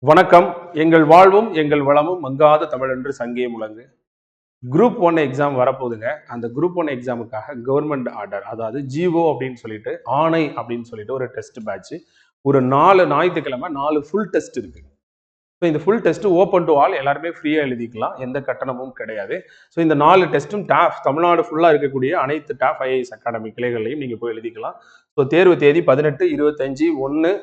வணக்கம். எங்கள் வாழ்வும் எங்கள் வளமும் மங்காத தமிழென்று சங்கே முழங்கு. குரூப் 1 எக்ஸாம் வரப்போகுதுங்க. அந்த குரூப் 1 எக்ஸாமுக்காக கவர்மெண்ட் ஆர்டர், அதாவது ஜிஓ அப்படின்னு சொல்லிட்டு, ஆணை அப்படின்னு சொல்லிட்டு ஒரு டெஸ்ட் பேட்ச். ஒரு 4 ஞாயிற்றுக்கிழமை 4 ஃபுல் டெஸ்ட் இருக்கு. ஸோ இந்த full test open to all, எல்லாருமே ஃப்ரீயாக எழுதிக்கலாம், எந்த கட்டணமும் கிடையாது. ஸோ இந்த 4 டெஸ்ட்டும் டாப் தமிழ்நாடு ஃபுல்லாக இருக்கக்கூடிய அனைத்து டாப் ஐஏஎஸ் அகாடமி கிளைகளையும் நீங்கள் போய் எழுதிக்கலாம். ஸோ தேர்வு தேதி 18, 25, 1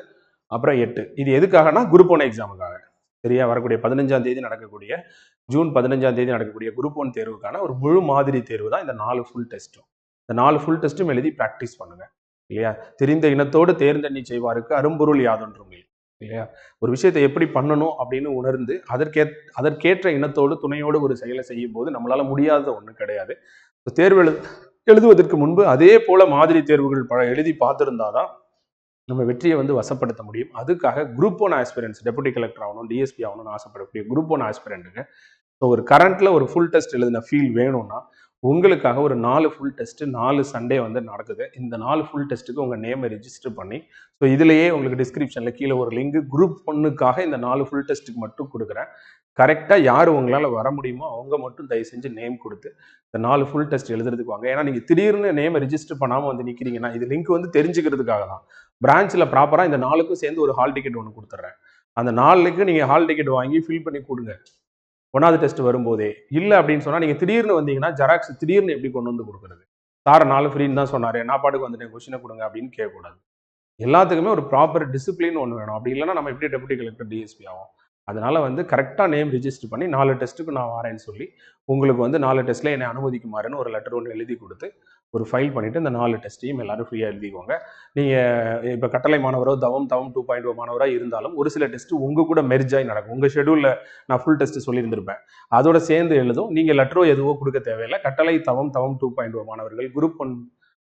அப்புறம் 8. இது எதுக்காகனா குரூப் 1 எக்ஸாமுக்காக. சரியா? வரக்கூடிய 15ஆம் தேதி நடக்கக்கூடிய ஜூன் 15ஆம் தேதி நடக்கக்கூடிய குரூப் 1 தேர்வுக்கான ஒரு முழு மாதிரி தேர்வு தான் இந்த 4 ஃபுல் டெஸ்ட்டும். இந்த 4 ஃபுல் டெஸ்ட்டும் எழுதி ப்ராக்டிஸ் பண்ணுங்க. இல்லையா? தெரிந்த இனத்தோடு தேர்ந்தெண்ணி செய்வாருக்கு அரும்பொருள் யாதொன்றும் இல்லை. இல்லையா? ஒரு விஷயத்தை எப்படி பண்ணணும் அப்படின்னு உணர்ந்து அதற்கேற்ற இனத்தோடு துணையோடு ஒரு செயலை செய்யும் போது நம்மளால முடியாத ஒண்ணு கிடையாது. தேர்வு எழுதுவதற்கு முன்பு அதே போல மாதிரி தேர்வுகள் எழுதி பார்த்திருந்தாதான் நம்ம வெற்றியை வசப்படுத்த முடியும். அதுக்காக குரூப் 1 ஆஸ்பிரன்ஸ், டெபுட்டி கலெக்டர் ஆகணும், டிஎஸ்பி ஆகணும்னு ஆசைப்படக்கூடிய குரூப் 1 ஆஸ்பிரண்ட்டுங்க. ஸோ ஒரு கரண்ட்ல ஒரு ஃபுல் டெஸ்ட் எழுதின ஃபீல் வேணும்னா உங்களுக்காக ஒரு 4 ஃபுல் டெஸ்ட் 4 சண்டே நடக்குது. இந்த 4 ஃபுல் டெஸ்ட்டுக்கு உங்க நேமை ரெஜிஸ்டர் பண்ணி, ஸோ இதுலயே உங்களுக்கு டிஸ்கிரிப்ஷன்ல கீழே ஒரு லிங்க் குரூப் 1க்காக இந்த 4 ஃபுல் டெஸ்ட்டுக்கு மட்டும் கொடுக்குறேன். கரெக்டா யார் உங்களால வர முடியுமோ அவங்க மட்டும் தயவு செஞ்சு நேம் கொடுத்து இந்த 4 ஃபுல் டெஸ்ட் எழுதுறதுக்கு வாங்க. ஏன்னா நீங்க திடீர்னு நேமை ரெஜிஸ்டர் பண்ணாம நிக்கிறீங்கன்னா, இது லிங்க் தெரிஞ்சுக்கிறதுக்காக தான். பிரான்ச்ல ப்ராப்பரா இந்த 4க்கும் சேர்ந்து ஒரு ஹால் டிக்கெட் ஒன்று கொடுத்துட்றேன். அந்த 4க்கு நீங்க ஹால் டிக்கெட் வாங்கி ஃபில் பண்ணி கொடுங்க. 1வது டெஸ்ட் வரும்போதே. இல்லை அப்படின்னு சொன்னா நீங்க திடீர்னு வந்தீங்கன்னா ஜெராக்ஸ் திடீர்னு எப்படி கொண்டு கொடுக்குறது? சார் 4 ஃப்ரீன்னு தான் சொன்னாரு, நான் பாட்டுக்கு வந்துட்டேன், கொஸ்டினை கொடுங்க அப்படின்னு கேட்கக்கூடாது. எல்லாத்துக்குமே ஒரு ப்ராப்பர் டிசிப்ளின் ஒன்று வேணும். அப்படி இல்லைன்னா நம்ம எப்படி டெபுட்டி கலெக்டர், டிஎஸ்பி ஆகும்? அதனால கரெக்டாக நேம் ரிஜிஸ்டர் பண்ணி 4 டெஸ்ட்டுக்கு நான் வரேன்னு சொல்லி உங்களுக்கு 4 டெஸ்ட்டில் என்னை அனுமதிக்குமாறுன்னு ஒரு லெட்டர் ஒன்று எழுதி கொடுத்து ஒரு ஃபைல் பண்ணிவிட்டு இந்த 4 டெஸ்ட்டையும் எல்லாரும் ஃப்ரீயாக எழுதிக்கோங்க. நீங்கள் இப்போ கட்டளை மாணவரோ தவம் 2.0 மாணவராக இருந்தாலும் ஒரு சில டெஸ்ட்டு உங்கள் கூட மெர்ஜ் ஆகி நடக்கும். உங்கள் ஷெடியூலில் நான் ஃபுல் டெஸ்ட்டு சொல்லியிருந்திருப்பேன், அதோட சேர்ந்து எழுதும். நீங்கள் லெட்டரோ எதுவோ கொடுக்க தேவையில்லை. கட்டளை தவம் 2.0 மாணவர்கள், குரூப் 1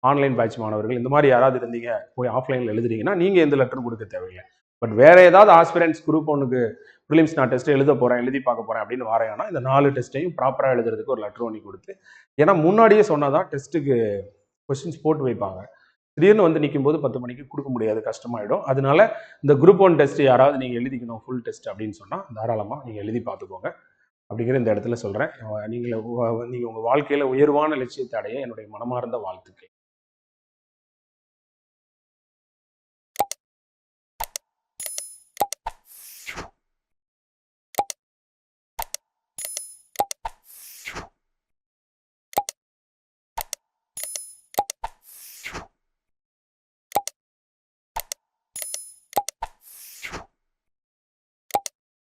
ஆன்லைன் பேட்ச் மாணவர்கள், இந்த மாதிரி யாராவது இருந்தீங்க போய் ஆஃப்லைனில் எழுதுறீங்கன்னா நீங்கள் எந்த லெட்டரும் கொடுக்க தேவையில்லை. பட் வேற ஏதாவது ஆஸ்பிரன்ஸ் குரூப் 1க்கு ப்ரிலிம்ஸ் நான் டெஸ்ட் எழுத போறேன், எழுதி பார்க்க போறேன் அப்படின்னு வரையானா இந்த 4 டெஸ்ட்டையும் ப்ராப்பரா எழுதுறதுக்கு ஒரு லெட்டர் ஒன்று கொடுத்து, ஏன்னா முன்னாடியே சொன்னாதான் டெஸ்ட்டுக்கு கொஸ்டின்ஸ் போட்டு வைப்பாங்க. திடீர்னு நிற்கும் போது 10 மணிக்கு கொடுக்க முடியாது, கஷ்டமாயிடும். அதனால இந்த குரூப் 1 டெஸ்ட் யாராவது நீங்க எழுதிக்கணும் ஃபுல் டெஸ்ட் அப்படின்னு சொன்னா தாராளமா நீங்க எழுதி பார்த்துக்கோங்க அப்படிங்கிற இந்த இடத்துல சொல்றேன். நீங்க உங்க வாழ்க்கையில உயர்வான லட்சியத்தை அடைய என்னுடைய மனமார்ந்த வாழ்த்துக்கள்.